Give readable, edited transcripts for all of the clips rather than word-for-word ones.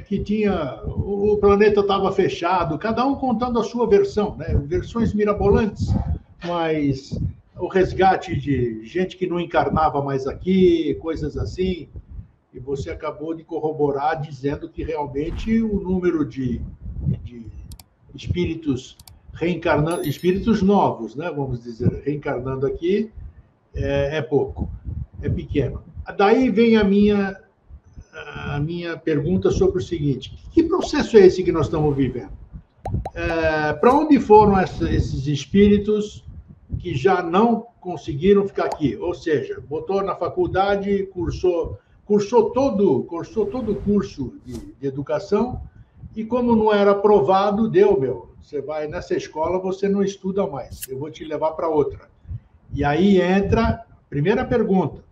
que tinha o planeta estava fechado, cada um contando a sua versão, né? Versões mirabolantes, mas o resgate de gente que não encarnava mais aqui, coisas assim, e você acabou de corroborar dizendo que realmente o número de espíritos reencarnando, espíritos novos, né? Vamos dizer, reencarnando aqui, é pouco, é pequeno. Daí vem a minha pergunta sobre o seguinte: que processo é esse que nós estamos vivendo? Para onde foram esses espíritos que já não conseguiram ficar aqui? Ou seja, botou na faculdade, cursou todo o curso de educação e, como não era aprovado, deu. Você vai nessa escola, você não estuda mais, eu vou te levar para outra. E aí entra a primeira pergunta: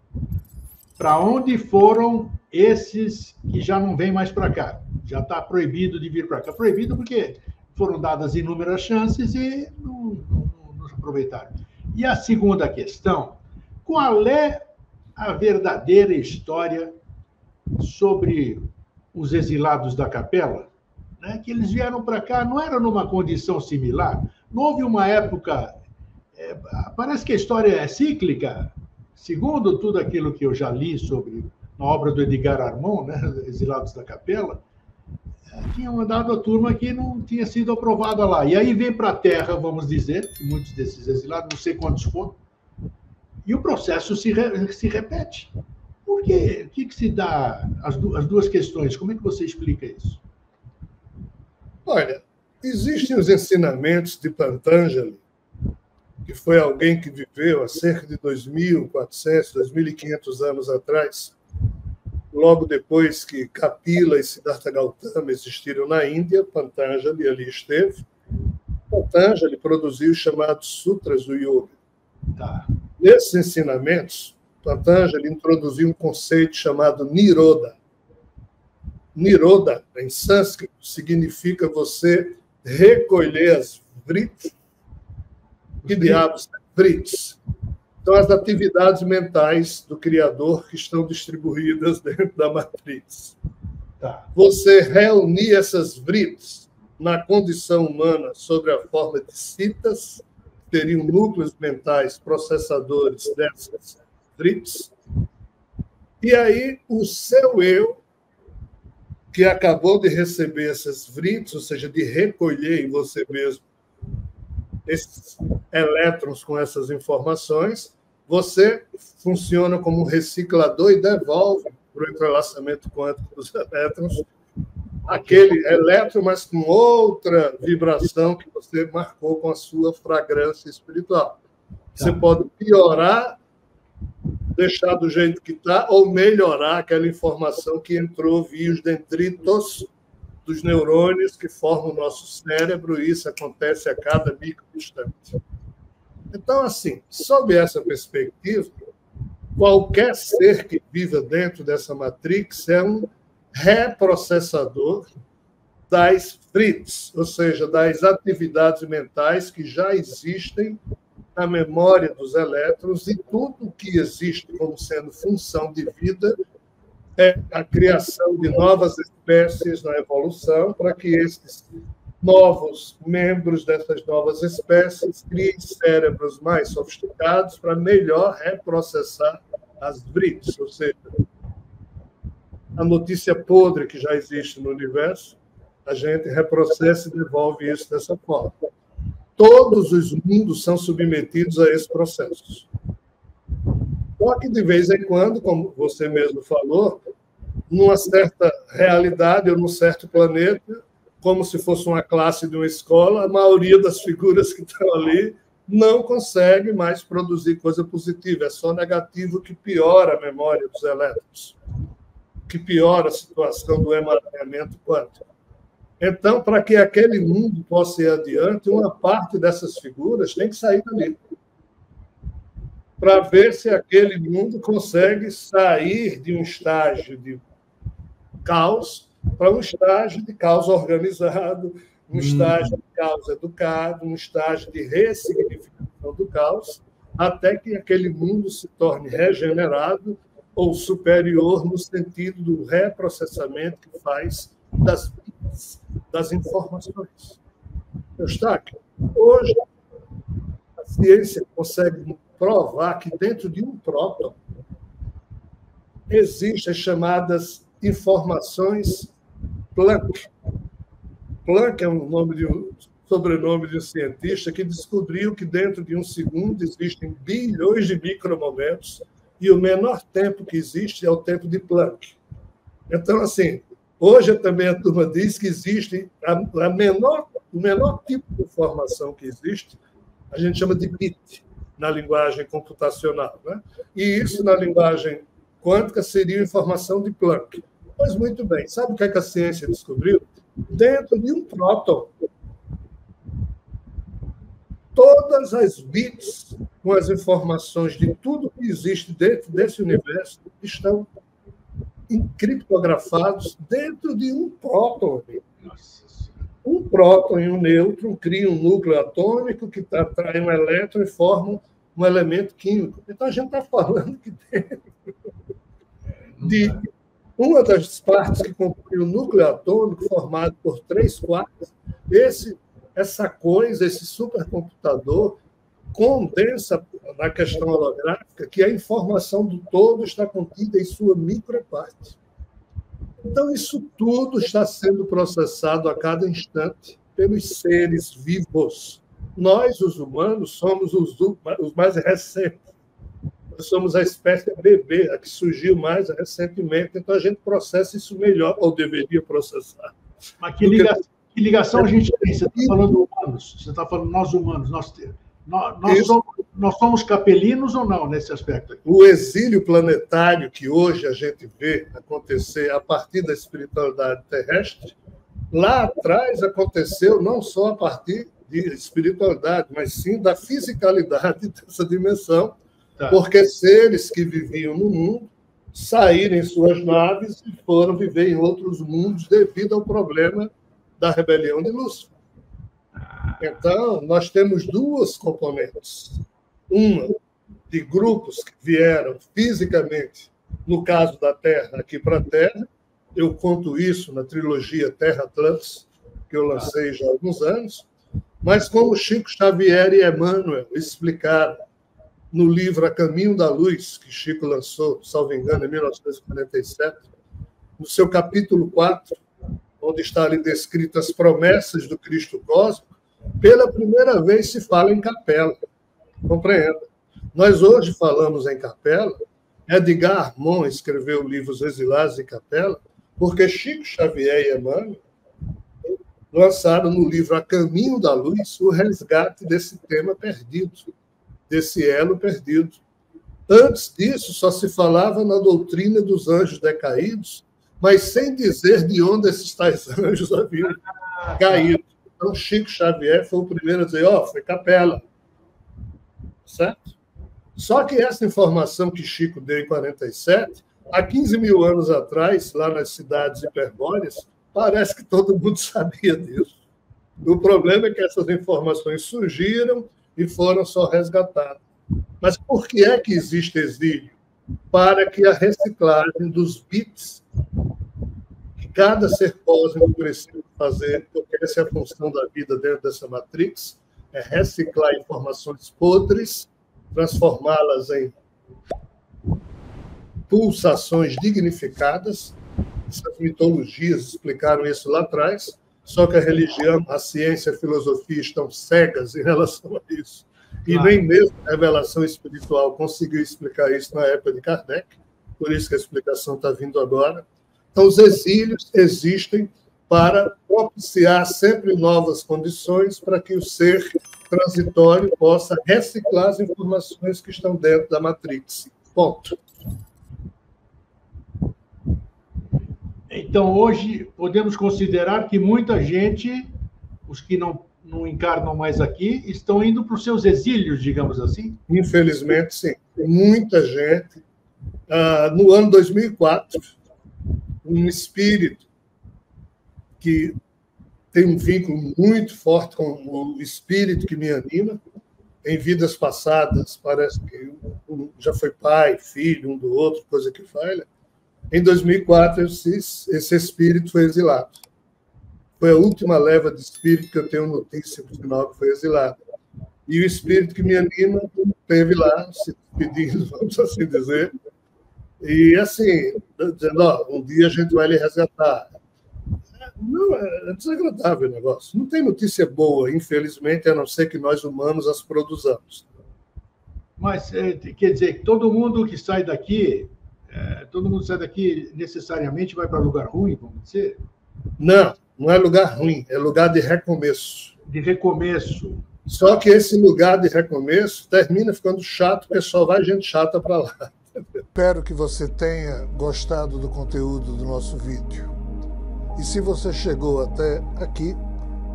para onde foram esses que já não vêm mais para cá? Já está proibido de vir para cá. Proibido porque foram dadas inúmeras chances e não aproveitaram. E a segunda questão: qual é a verdadeira história sobre os exilados da Capela? Né? Que eles vieram para cá, não era numa condição similar? Não houve uma época... parece que a história é cíclica. Segundo tudo aquilo que eu já li sobre na obra do Edgar Armand, né, Exilados da Capela, tinha mandado a turma que não tinha sido aprovada lá. E aí vem para a Terra, vamos dizer, que muitos desses exilados, não sei quantos foram, e o processo se repete. Por quê? O que se dá as duas questões? Como é que você explica isso? Olha, existem os ensinamentos de Patanjali, que foi alguém que viveu há cerca de 2.400, 2.500 anos atrás, logo depois que Kapila e Siddhartha Gautama existiram na Índia. Patanjali ali esteve. Patanjali produziu os chamados Sutras do Yoga. Tá. Nesses ensinamentos, Patanjali introduziu um conceito chamado Nirodha. Nirodha, em sânscrito, significa você recolher as vritis. Que diabos? Vritis. São as atividades mentais do Criador que estão distribuídas dentro da matriz. Tá. Você reunir essas vritis na condição humana sob a forma de citas, teriam núcleos mentais processadores dessas vritis, e aí o seu eu, que acabou de receber essas vritis, ou seja, de recolher em você mesmo esses elétrons com essas informações, você funciona como um reciclador e devolve para o entrelaçamento quântico dos elétrons aquele elétron, mas com outra vibração que você marcou com a sua fragrância espiritual. Você pode piorar, deixar do jeito que está, ou melhorar aquela informação que entrou via os dendritos dos neurônios que formam o nosso cérebro, e isso acontece a cada microinstante. Então, assim, sob essa perspectiva, qualquer ser que viva dentro dessa matrix é um reprocessador das vritis, ou seja, das atividades mentais que já existem na memória dos elétrons, e tudo que existe como sendo função de vida é a criação de novas espécies na evolução, para que esses novos membros dessas novas espécies criem cérebros mais sofisticados para melhor reprocessar as vritis, ou seja, a notícia podre que já existe no universo, a gente reprocessa e devolve isso dessa forma. Todos os mundos são submetidos a esse processo. Só que, de vez em quando, como você mesmo falou, numa certa realidade ou num certo planeta, como se fosse uma classe de uma escola, a maioria das figuras que estão ali não consegue mais produzir coisa positiva. É só negativo, que piora a memória dos elétrons, que piora a situação do emaranhamento quântico. Então, para que aquele mundo possa ir adiante, uma parte dessas figuras tem que sair dali, para ver se aquele mundo consegue sair de um estágio de caos para um estágio de caos organizado, um estágio de caos educado, um estágio de ressignificação do caos, até que aquele mundo se torne regenerado ou superior no sentido do reprocessamento que faz das informações. Eustáquio, hoje a ciência consegue provar que dentro de um próton existem as chamadas informações Planck. Planck é sobrenome de um cientista que descobriu que dentro de um segundo existem bilhões de micromomentos e o menor tempo que existe é o tempo de Planck. Então, assim, hoje também a turma diz que existe o menor tipo de informação que existe, a gente chama de bit na linguagem computacional, né? E isso na linguagem quântica seria informação de Planck. Pois muito bem, sabe o que a ciência descobriu? Dentro de um próton, todas as bits com as informações de tudo que existe dentro desse universo estão encriptografados dentro de um próton. Um próton e um nêutron criam um núcleo atômico que atrai um elétron e formam um elemento químico. Então, a gente está falando que dentro de uma das partes que compõe o núcleo atômico, formado por 3/4, esse supercomputador condensa na questão holográfica que a informação do todo está contida em sua microparte. Então, isso tudo está sendo processado a cada instante pelos seres vivos. Nós, os humanos, somos os mais recentes. Nós somos a espécie bebê, a que surgiu mais recentemente, então a gente processa isso melhor, ou deveria processar. Mas que ligação a gente tem? Você está falando humanos, você está falando nós humanos, nós somos capelinos ou não nesse aspecto aqui? O exílio planetário que hoje a gente vê acontecer a partir da espiritualidade terrestre, lá atrás aconteceu não só a partir de espiritualidade, mas sim da fisicalidade dessa dimensão, porque seres que viviam no mundo saíram em suas naves e foram viver em outros mundos devido ao problema da rebelião de Lúcifer. Então, nós temos duas componentes. Uma de grupos que vieram fisicamente, no caso da Terra, aqui para a Terra. Eu conto isso na trilogia Terra Atlantis, que eu lancei já há alguns anos. Mas como Chico Xavier e Emmanuel explicaram no livro A Caminho da Luz, que Chico lançou, salvo engano, em 1947, no seu capítulo 4, onde está ali descrito as promessas do Cristo cósmico, pela primeira vez se fala em capela. Compreenda. Nós hoje falamos em capela. Edgar Armon escreveu o livro Os Exilados em Capela, porque Chico Xavier e Emmanuel lançaram no livro A Caminho da Luz o resgate desse tema perdido, desse elo perdido. Antes disso, só se falava na doutrina dos anjos decaídos, mas sem dizer de onde esses tais anjos haviam caído. Então, Chico Xavier foi o primeiro a dizer, foi capela. Certo? Só que essa informação que Chico deu em 47, há 15 mil anos atrás, lá nas cidades hiperbóreas, parece que todo mundo sabia disso. O problema é que essas informações surgiram e foram só resgatadas. Mas por que é que existe exílio? Para que a reciclagem dos bits que cada ser cósmico precisa fazer, porque essa é a função da vida dentro dessa matrix, é reciclar informações podres, transformá-las em pulsações dignificadas. Essas mitologias explicaram isso lá atrás, só que a religião, a ciência e a filosofia estão cegas em relação a isso. E nem mesmo a revelação espiritual conseguiu explicar isso na época de Kardec, por isso que a explicação está vindo agora. Então, os exílios existem para propiciar sempre novas condições para que o ser transitório possa reciclar as informações que estão dentro da Matrix. Ponto. Então, hoje, podemos considerar que muita gente, os que não encarnam mais aqui, estão indo para os seus exílios, digamos assim? Infelizmente, sim. Muita gente. No ano 2004, um espírito que tem um vínculo muito forte com o espírito que me anima, em vidas passadas, parece que já foi pai, filho, um do outro, coisa que falha. Em 2004, esse espírito foi exilado. foi a última leva de espírito que eu tenho notícia, por sinal, que foi exilado. E o espírito que me anima esteve lá, se despedindo, vamos assim dizer, e assim, dizendo, um dia a gente vai lhe resgatar. Não, é desagradável o negócio. Não tem notícia boa, infelizmente, a não ser que nós humanos as produzamos. Mas, quer dizer, todo mundo sai daqui necessariamente vai para lugar ruim, vamos dizer? Não, não é lugar ruim, é lugar de recomeço. De recomeço. Só que esse lugar de recomeço termina ficando chato, porque só vai gente chata para lá. Espero que você tenha gostado do conteúdo do nosso vídeo. E se você chegou até aqui,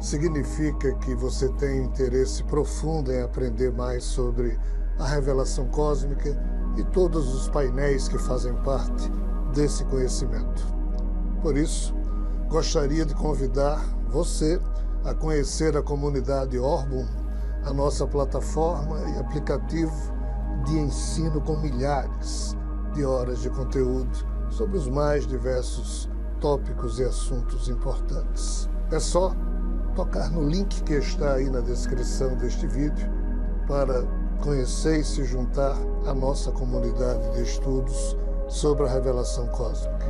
significa que você tem interesse profundo em aprender mais sobre a revelação cósmica e todos os painéis que fazem parte desse conhecimento. Por isso, gostaria de convidar você a conhecer a comunidade Orbum, a nossa plataforma e aplicativo de ensino com milhares de horas de conteúdo sobre os mais diversos tópicos e assuntos importantes. É só tocar no link que está aí na descrição deste vídeo para conhecer e se juntar à nossa comunidade de estudos sobre a revelação cósmica.